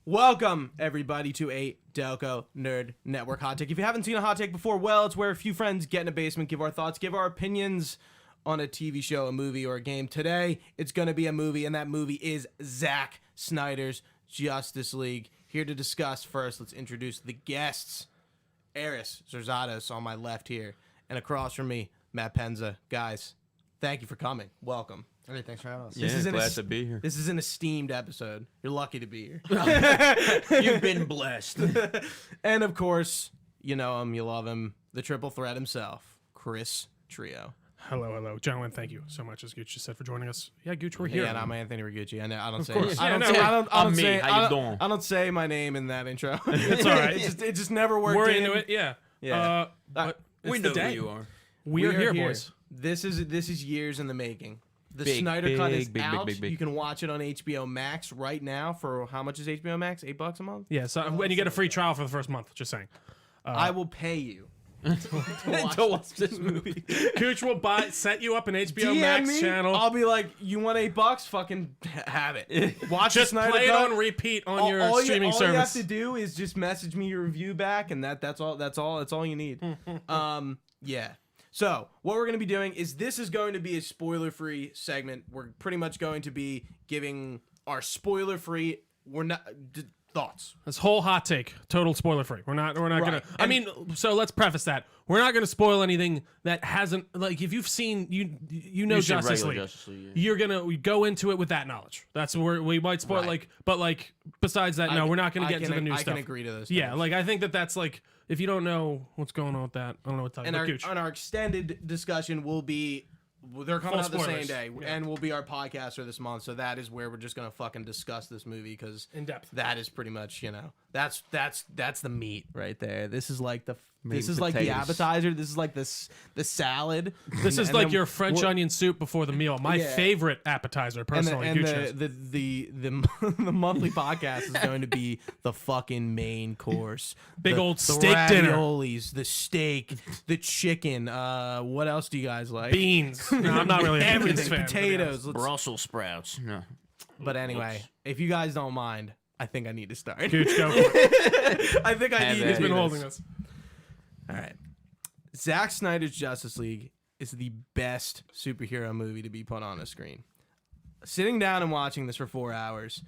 Welcome, everybody, to a Delco Nerd Network Hot Take. If you haven't seen a hot take before, well, it's where a few friends get in a basement, give our thoughts, give our opinions on a TV show, a movie, or a game. Today, it's going to be a movie, and that movie is Zack Snyder's Justice League. Here to discuss first, let's introduce the guests. Aris, Tzortatos on my left here, and across from me, Matt Penza. Guys, thank you for coming. Welcome. Hey, thanks for having us. Yeah, glad to be here. This is an esteemed episode. You're lucky to be here. You've been blessed. And of course, you know him, you love him, the triple threat himself, Chris Trio. Hello, gentlemen. Thank you so much, as Gooch just said, for joining us. Yeah, Gooch, we're here. Yeah, and I'm Anthony Ragucci. I don't say. course. I don't say my name in that intro. It's all right. It just never worked. We're into it. Yeah. Yeah. But We it's know the day. who you are. We're here, boys. This is years in the making. The Big, Snyder Cut is big, out. big. You can watch it on HBO Max right now for how much is HBO Max? $8 a month? Yeah. So and you get a free trial for the first month. Just saying. I will pay you To watch this movie. Gooch will set you up an HBO DM Max me, channel. I'll be like, you want $8? Fucking have it. Watch just the Snyder play it Cut. on repeat on your streaming all service. you have to do is just message me your review back, and that's all you need. Yeah. So what we're going to be doing is this is going to be a spoiler-free segment. We're pretty much going to be giving our spoiler-free thoughts. This whole hot take, total spoiler free. We're not Right. gonna. I mean, so let's preface that we're not gonna spoil anything that hasn't. Like, if you've seen, you know, Justice League, you're gonna go into it with that knowledge. That's where we might spoil. Right. But besides that, no, we're not gonna get into the new stuff. I can agree to this. Yeah, like I think that's like, if you don't know what's going on with that, I don't know what to tell you. And our extended discussion will be. They're coming Full out the same spoilers. day, Yeah. and will be our podcaster this month. So that is where we're just gonna fucking discuss this movie because In depth. that is pretty much that's the meat right there. This is like the Potatoes. appetizer. This is like the salad. This is And like then your French onion soup before the meal. My Yeah. favorite appetizer, personally. And Gooch knows. the monthly podcast is going to be the fucking main course. Big old the steak dinner. raviolis, the steak, the chicken. What else do you guys like? Beans. No, I'm not really a Everything. beans fan, to be Potatoes. Let's- Brussels sprouts. No. But anyway, if you guys don't mind, I think I need to start. Gooch, go for it. I think I Have need at to He's do been this. holding us. All right. Zack Snyder's Justice League is the best superhero movie to be put on a screen. Sitting down and watching this for 4 hours,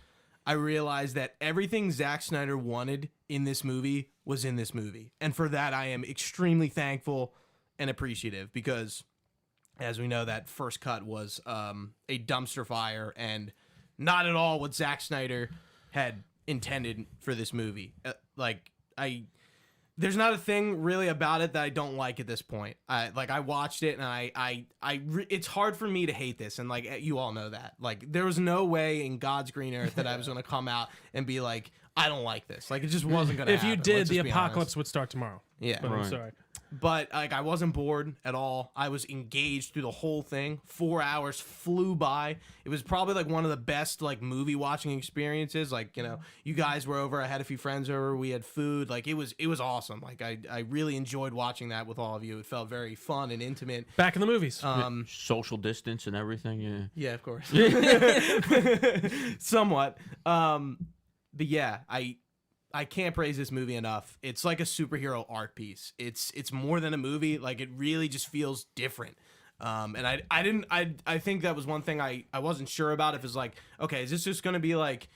I realized that everything Zack Snyder wanted in this movie was in this movie. And for that, I am extremely thankful and appreciative because, as we know, that first cut was a dumpster fire and not at all what Zack Snyder had intended for this movie. There's not a thing really about it that I don't like at this point. I watched it and it's hard for me to hate this, and like you all know that. Like there was no way in God's green earth that I was gonna come out and be like, I don't like this. Like it just wasn't gonna. If you happen. did, Let's the just be apocalypse honest. would start tomorrow. Yeah. But I'm Right. sorry. But like I wasn't bored at all. I was engaged through the whole thing. 4 hours flew by. It was probably like one of the best like movie watching experiences. Like, you guys were over. I had a few friends over. We had food. Like it was awesome. Like I really enjoyed watching that with all of you. It felt very fun and intimate. Back in the movies. Social distance and everything. Yeah. Yeah, of course. Somewhat. But yeah, I can't praise this movie enough. It's like a superhero art piece. It's more than a movie. Like it really just feels different. And I think that was one thing I wasn't sure about. If it's like, okay, is this just gonna be like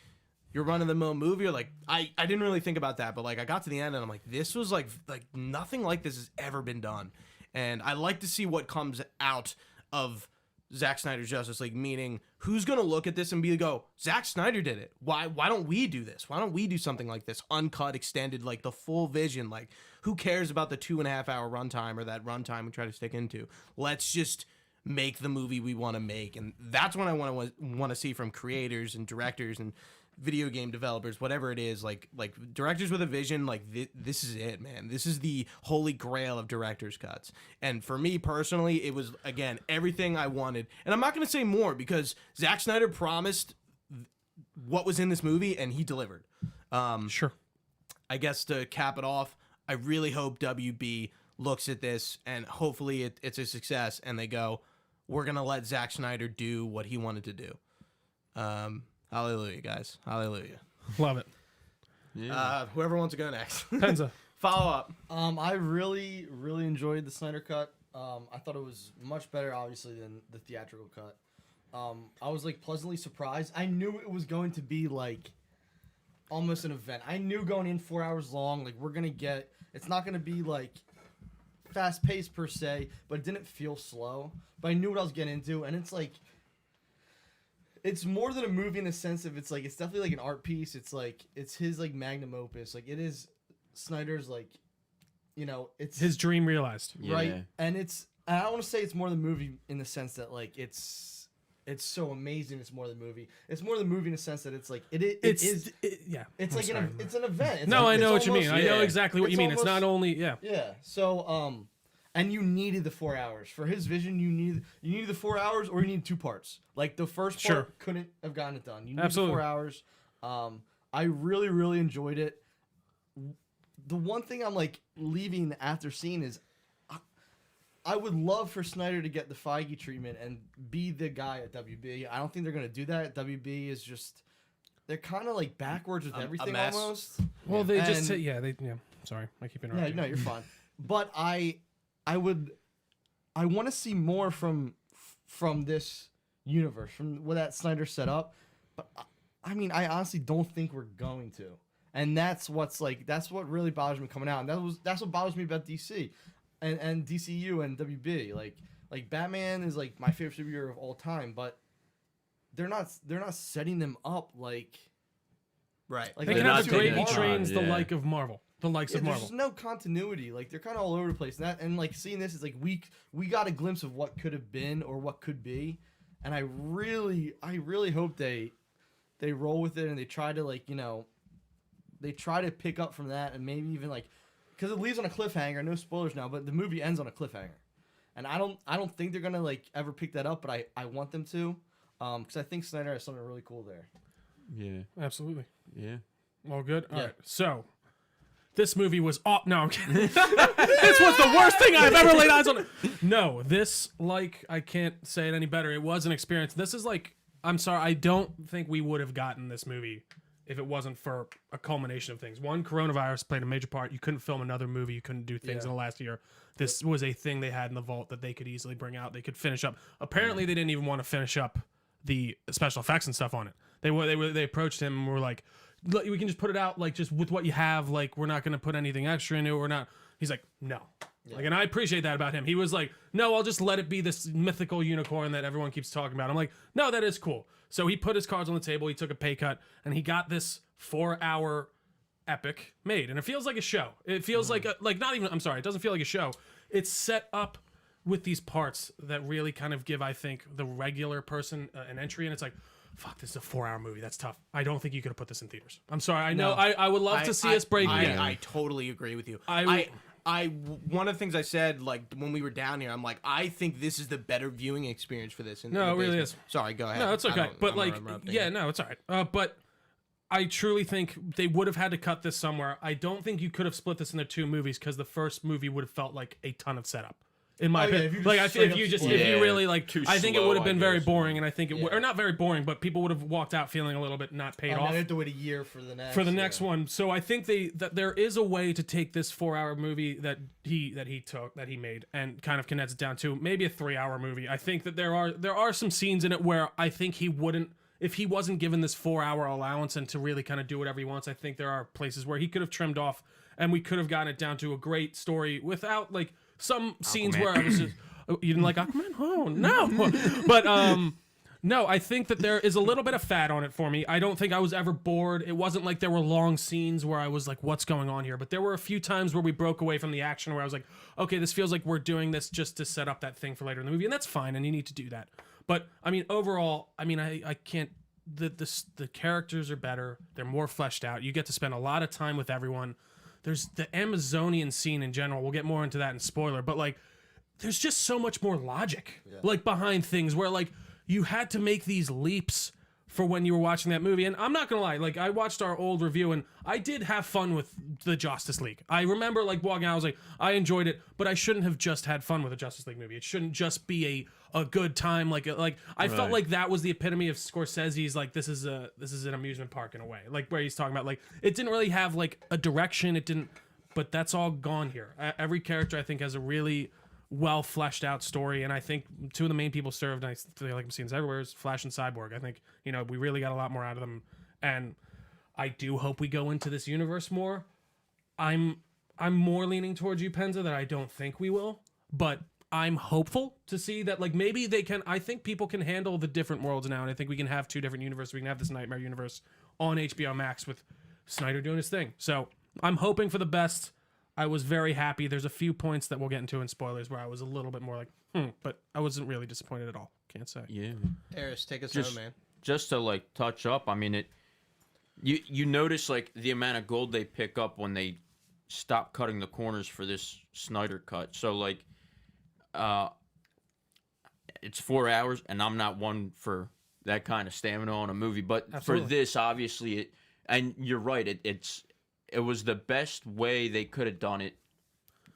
your run of the mill movie, or like I didn't really think about that, but like I got to the end and I'm like, this was like nothing like this has ever been done. And I like to see what comes out of Zack Snyder's Justice League, meaning who's gonna look at this and go, Zack Snyder did it. Why don't we do this? Why don't we do something like this? Uncut, extended, like the full vision. Like who cares about the 2.5 hour runtime or that runtime we try to stick into? Let's just make the movie we want to make. And that's what I want to see from creators and directors and video game developers, whatever it is, like directors with a vision. Like this is it, man. This is the holy grail of director's cuts. And for me personally, it was, again, everything I wanted. And I'm not going to say more because Zack Snyder promised what was in this movie, and he delivered. Sure. I guess to cap it off, I really hope WB looks at this and hopefully it's a success, and they go, we're gonna let Zack Snyder do what he wanted to do. Hallelujah, guys. Hallelujah. Love it. Yeah. Whoever wants to go next. Penza. Follow up. I really enjoyed the Snyder Cut. I thought it was much better, obviously, than the theatrical cut. I was like pleasantly surprised. I knew it was going to be like almost an event. I knew going in 4 hours long, like it's not gonna be like fast paced per se, but it didn't feel slow. But I knew what I was getting into, and it's like it's more than a movie in the sense of it's definitely like an art piece. It's his like magnum opus. Like it is Snyder's like, it's His dream realized. right, Yeah. and I don't want to say it's more than a movie in the sense that like it's so amazing. It's more than a movie. It's more than a movie in the sense that it's like it's yeah. it's I'm like sorry. it's an event. It's No, like, I know it's what you mean. almost- I know yeah. exactly what you mean. It's not almost- only Yeah. So and you needed the 4 hours for his vision. You needed the 4 hours, or you needed 2 parts. Like the first part Sure. couldn't have gotten it done. You needed Absolutely. 4 hours. I really enjoyed it. The one thing I'm like leaving after seeing is I would love for Snyder to get the Feige treatment and be the guy at WB. I don't think they're gonna do that. WB is just they're kind of like backwards with everything mess. almost. well, they just And- say Sorry, I keep Yeah, interrupting. no, you're fine. But I want to see more from this universe, from what that Snyder set up. But I mean, I honestly don't think we're going to. And that's what really bothers me coming out. And that's what bothers me about DC and DCU and WB. Like Batman is like my favorite superhero of all time, but they're not setting them up like Right. like They They're can not have the taking gravy it trains on, the yeah. like of Marvel. The likes yeah, of there's Marvel. just no continuity. Like they're kind of all over the place. And like seeing this is like we got a glimpse of what could have been or what could be, and I really hope they roll with it and they try to like they try to pick up from that and maybe even like because it leaves on a cliffhanger. No spoilers now, but the movie ends on a cliffhanger, and I don't think they're gonna like ever pick that up, but I want them to, because I think Snyder has something really cool there. Yeah. Absolutely. Yeah. All good. All Yeah. right. So this movie was no, I'm kidding. This was the worst thing I've ever laid eyes on. No, this I can't say it any better. It was an experience. This is I'm sorry, I don't think we would have gotten this movie if it wasn't for a culmination of things. One, coronavirus played a major part. You couldn't film another movie. You couldn't do things in the last year. This was a thing they had in the vault that they could easily bring out. They could finish up. Apparently, they didn't even want to finish up the special effects and stuff on it. They approached him and were like, "Look, we can just put it out just with what you have. We're not going to put anything extra into it. We're not." He's like, "No." And I appreciate that about him. He was like, "No, I'll just let it be this mythical unicorn that everyone keeps talking about." I'm like, "No, that is cool." So he put his cards on the table. He took a pay cut, and he got this 4-hour epic made, and it feels like a show. It feels like not even. I'm sorry, it doesn't feel like a show. It's set up with these parts that really kind of give, I think, the regular person an entry, and it's like, fuck, this is a 4-hour movie. That's tough. I don't think you could have put this in theaters. I'm sorry. I know. No. I would love to see us break it. I totally agree with you. I one of the things I said when we were down here, I'm like, I think this is the better viewing experience for this. No, it really is. Sorry, go ahead. No, it's okay. But I'm interrupting yeah, you. no, it's all right. But I truly think they would have had to cut this somewhere. I don't think you could have split this into 2 movies because the first movie would have felt like a ton of setup. In my Oh, yeah, opinion, if you just straight up if you split it. really Too I think it slow, would have been I very guess. boring, and I think it would, Yeah. or not very boring, but people would have walked out feeling a little bit not paid And off then they have to wait a year for the next. next one. So I think that there is a way to take this 4-hour movie that he made and kind of condense it down to maybe a 3-hour movie. I think that there are some scenes in it where I think he wouldn't, if he wasn't given this 4-hour allowance and to really kind of do whatever he wants. I think there are places where he could have trimmed off and we could have gotten it down to a great story without some scenes where I was just, oh, you didn't like Aquaman? Oh no. But no, I think that there is a little bit of fat on it for me. I don't think I was ever bored. It wasn't like there were long scenes where I was like, what's going on here? But there were a few times where we broke away from the action where I was like, okay, this feels like we're doing this just to set up that thing for later in the movie. And that's fine, and you need to do that. But I mean, overall, I mean, I can't, the characters are better. They're more fleshed out. You get to spend a lot of time with everyone. There's the Amazonian scene in general. We'll get more into that in spoiler, but there's just so much more logic behind things where you had to make these leaps for when you were watching that movie. And I'm not gonna lie, like I watched our old review and I did have fun with the Justice League. I remember like walking out, I was like, I enjoyed it, but I shouldn't have just had fun with a Justice League movie. It shouldn't just be a good time. Like I felt like that was the epitome of Scorsese's like this is an amusement park in a way. Like where he's talking about like it didn't really have like a direction. It didn't, but that's all gone here. Every character I think has a really well fleshed out story, and I think two of the main people served, and I feel like I'm seeing this everywhere, is Flash and Cyborg. I think we really got a lot more out of them, and I do hope we go into this universe more. I'm more leaning towards you, Penza, that I don't think we will, but I'm hopeful to see that like maybe they can. I think people can handle the different worlds now, and I think we can have two different universes. We can have this Nightmare universe on HBO Max with Snyder doing his thing. So I'm hoping for the best. I was very happy. There's a few points that we'll get into in spoilers where I was a little bit more like, but I wasn't really disappointed at all. Can't say. Yeah. Aris, take us home, man. Just to like touch up, I mean you notice like the amount of gold they pick up when they stop cutting the corners for this Snyder cut. So like it's 4 hours, and I'm not one for that kind of stamina on a movie, but Absolutely. for this, obviously, and you're right, it was the best way they could have done it.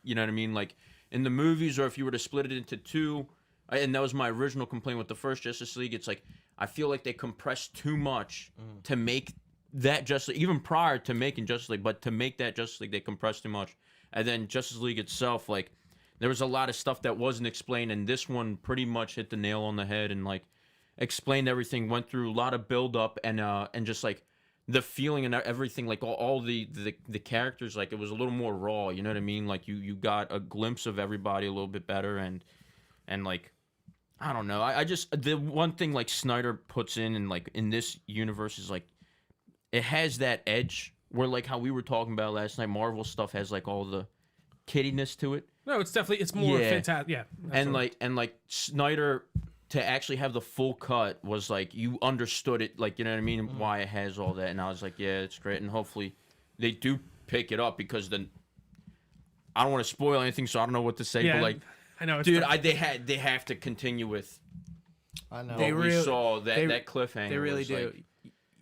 You know what I mean? Like in the movies, or if you were to split it into two, and that was my original complaint with the first Justice League. It's like I feel like they compressed too much to make that Justice League, even prior to making Justice League, but to make that Justice League, they compressed too much. And then Justice League itself, like there was a lot of stuff that wasn't explained, and this one pretty much hit the nail on the head and like explained everything. Went through a lot of build up and just like the feeling and everything, like all the characters, like it was a little more raw, you know what I mean? Like you got a glimpse of everybody a little bit better, and like I don't know, I just, the one thing like Snyder puts in like in this universe is like it has that edge where like how we were talking about last night, Marvel stuff has like all the kiddiness to it. No, it's more fantastic. Yeah, absolutely. and like Snyder, to actually have the full cut was like you understood it, like you know what I mean, why it has all that, and I was like, yeah, it's great, and hopefully they do pick it up, because then I don't want to spoil anything, so I don't know what to say, but like I know, dude, they have to continue with I know. what we saw, that cliffhanger. They really was, do. like,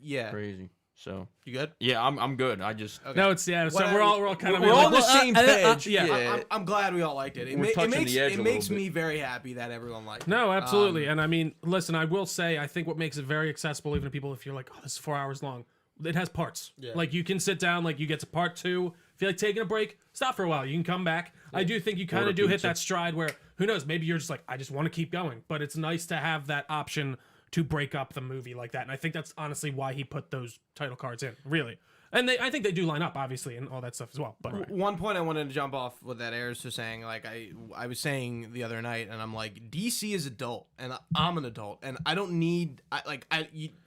Yeah. crazy. So You good? yeah, I'm good. I just Okay. No, it's so we're all kind of we're on the same page. yeah. I'm glad we all liked it. We're touching the edge a it little makes bit. me very happy that everyone liked it. No, absolutely. And I mean, listen, I will say, I think what makes it very accessible, even to people, if you're like, oh, this is 4 hours long, it has parts. Yeah. Like you can sit down, like you get to part 2. If you're like taking a break, stop for a while. You can come back. I do think you kind Order of do hit pizza. that stride where, who knows, maybe you're just like, I just want to keep going. But it's nice to have that option to break up the movie like that. And I think that's honestly why he put those title cards in, really. And I think they do line up, obviously, and all that stuff as well. But One point I wanted to jump off with that Aris was saying, like I was saying the other night, and I'm like, DC is adult, and I'm an adult, and I don't need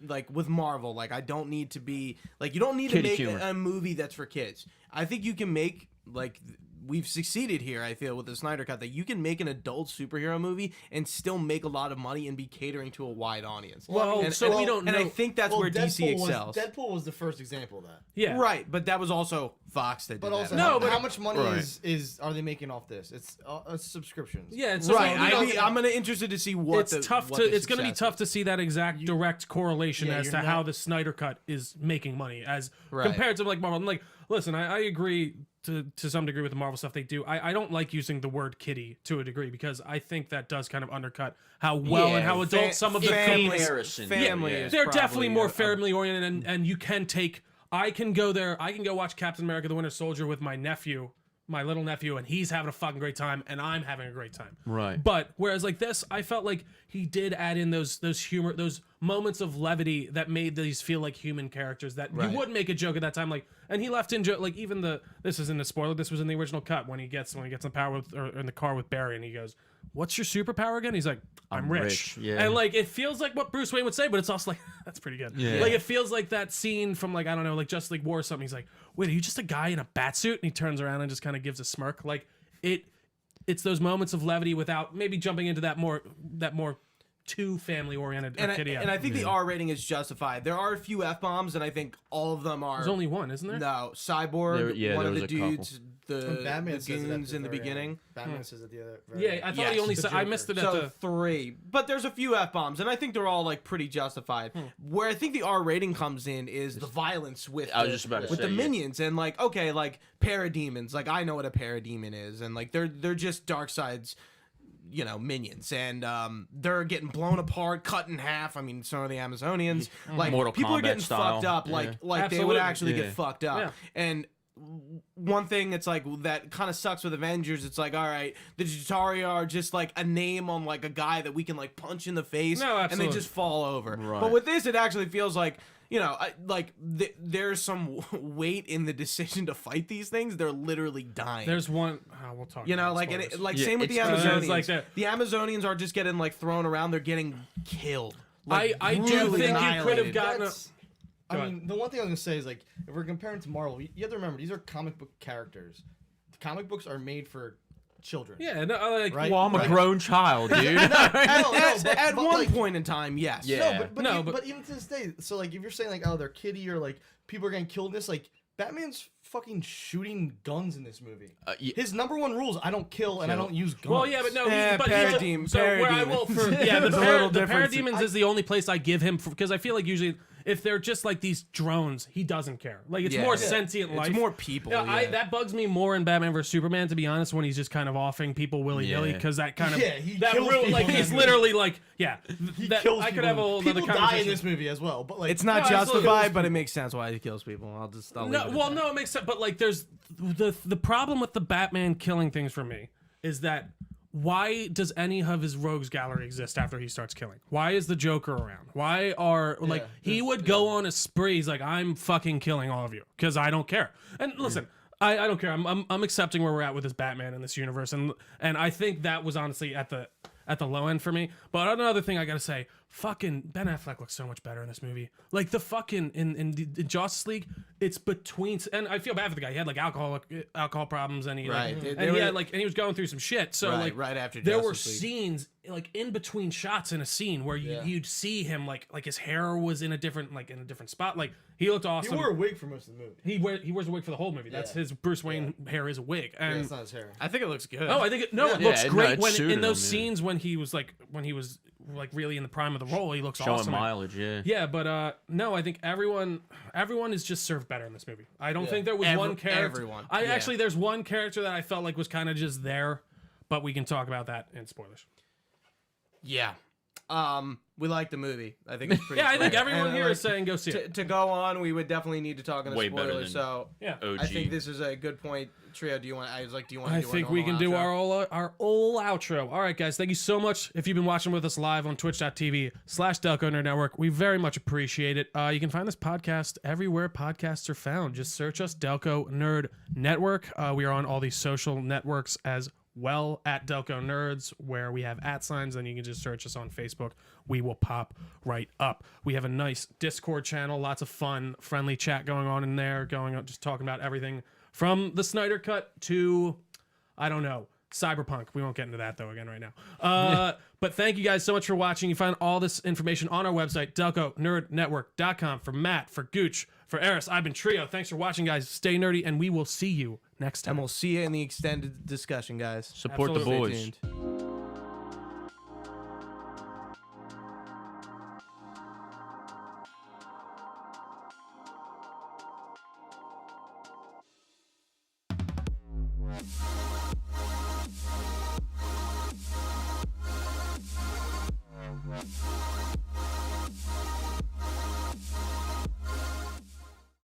like with Marvel, like I don't need to be like, you don't need to Kiddie make humor. a movie that's for kids. I think you can make like. We've succeeded here, I feel, with the Snyder Cut, that you can make an adult superhero movie and still make a lot of money and be catering to a wide audience. Well, and, so we don't and I know- think that's where DC excels. Deadpool was the first example of that. yeah. Right, but that was also Fox that did But that. also, No, but- how much money Right. is are they making off this? It's subscriptions. Yeah, it's Right, so I'm gonna interested to see what it's tough to. It's going to be tough to see that exact direct correlation Yeah, as you're to not- how the Snyder Cut is making money as Right. compared to like Marvel. I'm like, listen, I agree to some degree with the Marvel stuff they do. I don't like using the word kiddie to a degree, because I think that does kind of undercut how well and how adult some of the family, themes. Comparison. family Yeah. is They're probably definitely more a- family oriented, and you can take. I can go there. I can go watch Captain America: The Winter Soldier with my nephew, my little nephew, and he's having a fucking great time, and I'm having a great time. Right. But whereas like this, I felt like he did add in those moments of levity that made these feel like human characters that Right. you wouldn't make a joke at that time. Like, and he left in like even this isn't a spoiler. This was in the original cut when he gets in the power with, or in the car with Barry, and he goes, "What's your superpower again?" He's like, "I'm rich." yeah. And like it feels like what Bruce Wayne would say, but it's also like that's pretty good. Yeah. Like it feels like that scene from like I don't know, like Justice League War or something. He's like, "Wait, are you just a guy in a bat suit?" And he turns around and just kind of gives a smirk. Like it's those moments of levity without maybe jumping into that more too family oriented. And I think the R rating is justified. There are a few F-bombs, and I think all of them are. There's only one, isn't there? No, Cyborg, one of the dudes, the Batman says it at goons in the very beginning. end. Batman says at the other. Yeah, I thought he only said. I missed it at So the. 3, but there's a few F-bombs, and I think they're all like pretty justified. Where I think the R rating comes in is the violence with I was just about to with say, the yeah. minions, and like okay, like parademons. Like I know what a parademon is, and like they're just Darkseid's, minions, and they're getting blown apart, cut in half. I mean, so are the Amazonians. Like Mortal people are Kombat getting style. fucked up, Yeah. like they would Absolutely. actually Yeah. get fucked up, Yeah. and. One thing it's like that kind of sucks with Avengers. It's like, all right, the Chitauri are just like a name on like a guy that we can like punch in the face, No, and they absolutely. just fall over. Right. But with this, it actually feels like there's some weight in the decision to fight these things. They're literally dying. There's one. We'll talk. about Like spoilers. Yeah, same with the it's- Amazonians. it's like that. The Amazonians are just getting like thrown around. They're getting killed. Like, I do brutally think you could have annihilated. gotten. That's- Go I ahead. mean, the one thing I was gonna say is like, if we're comparing to Marvel, you have to remember these are comic book characters. The comic books are made for children. Yeah, no, like Right? Well, I'm a Right. grown child, dude. At but, one like- point in time, yes. Yeah. But even to this day, so like if you're saying like, oh, they're kiddie or like people are getting killed in this, like Batman's fucking shooting guns in this movie. Yeah. His number one rule is I don't kill and I don't use guns. Well, yeah, but no, but parademon- so where I will for yeah, There's a little the difference. parademons is the only place I give him because I feel like usually if they're just like these drones, he doesn't care. Like it's Yeah. more Yeah. sentient It's life. more people. Yeah, Yeah. that bugs me more in Batman vs Superman, to be honest, when he's just kind of offing people willy nilly Yeah. because that kind of Yeah, he that kills real, people like in he's that literally like he that, kills I could people. have a whole other People die in conversation. this movie as well, but like It's not No, absolutely. justified, but it makes sense why he kills people. I'll leave No, it at well, that. no, it makes sense. But like, there's the problem with the Batman killing things for me is that why does any of his rogues gallery exist after he starts killing? Why is the Joker around? Why are like he would go on a spree? He's like, I'm fucking killing all of you because I don't care. And listen. I don't care. I'm accepting where we're at with this Batman in this universe, and I think that was honestly at the low end for me. But another thing I gotta say, fucking Ben Affleck looks so much better in this movie. Like the fucking in the Justice League, it's between, and I feel bad for the guy. He had like alcohol problems, and he Right. like, They and he were- had like, and he was going through some shit. So like right after there were Justice League. scenes like in between shots in a scene where you'd see him like his hair was in a different spot. Like he looked he awesome. wore a wig for most of the movie. He wears a wig for the whole movie. That's his Bruce Wayne hair is a wig. Yeah, And it's not his hair. I think it looks good. oh, I think it Yeah, looks no, great it when suited in those him, yeah. scenes when he was really in the prime of the role. He looks Showing awesome. mileage, yeah. Yeah, but no, I think everyone is just served better in this movie. I don't think there was one character. everyone. Actually, there's one character that I felt like was kind of just there, but we can talk about that in spoilers. Yeah. We like the movie. I think it's pretty Yeah, I think clear. everyone And, here like, is saying go see it. to go on, we would definitely need to talk in the Way better spoilers. than So Yeah. OG. I think this is a good point. Trio, do you want? I was like, do you want? I to do think our we can do outro? our old outro. All right, guys. Thank you so much. If you've been watching with us live on twitch.tv/Delco Nerd Network, we very much appreciate it. You can find this podcast everywhere podcasts are found. Just search us, Delco Nerd Network. We are on all these social networks as well at Delco Nerds, where we have @signs. Then you can just search us on Facebook. We will pop right up. We have a nice Discord channel, lots of fun, friendly chat going on in there, just talking about everything from the Snyder Cut to, I don't know, Cyberpunk. We won't get into that, though, again right now. But thank you guys so much for watching. You find all this information on our website, DelcoNerdNetwork.com. For Matt, for Gooch, for Aris, I've been Trio. Thanks for watching, guys. Stay nerdy, and we will see you next time. And we'll see you in the extended discussion, guys. Support Absolutely. the Stay boys. tuned.